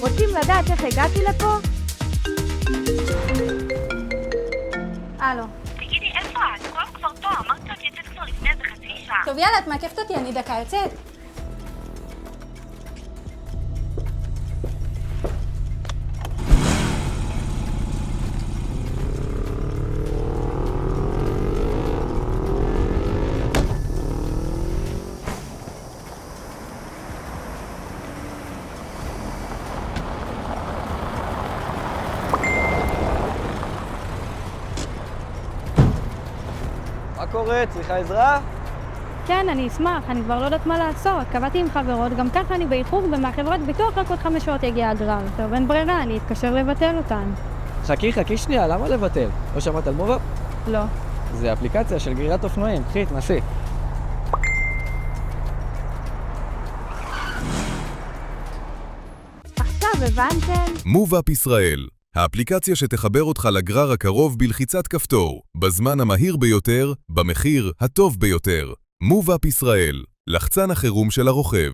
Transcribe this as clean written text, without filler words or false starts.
רוצים לדעת איך הגעתי לפה? הלו. תגידי, איפה את? כולם כבר פה, אמרת שאת יצאת כבר לפני איזה חצי שעה. טוב, יאללה, את מעכבת אותי, אני דקה יוצאת. מה קורה? צריכה עזרה? כן, אני אשמח, אני כבר לא יודעת מה לעשות. קבעתי עם חברות, גם ככה אני באיחור, ומהחברת ביטוח רק עוד 5 שעות יגיע הגרר. טוב, אין ברירה, אני אתקשר לבטל אותן. חכי שנייה, למה לבטל? לא שמעת על מובה? לא. זה אפליקציה של גרירת אופנועים, קחי, תנסי. עכשיו הבנתם? מובאפ ישראל, האפליקציה שתחבר אותך לגרר הקרוב בלחיצת כפתור, בזמן המהיר ביותר, במחיר הטוב ביותר. מובאפ ישראל, לחצן החירום של הרוכב.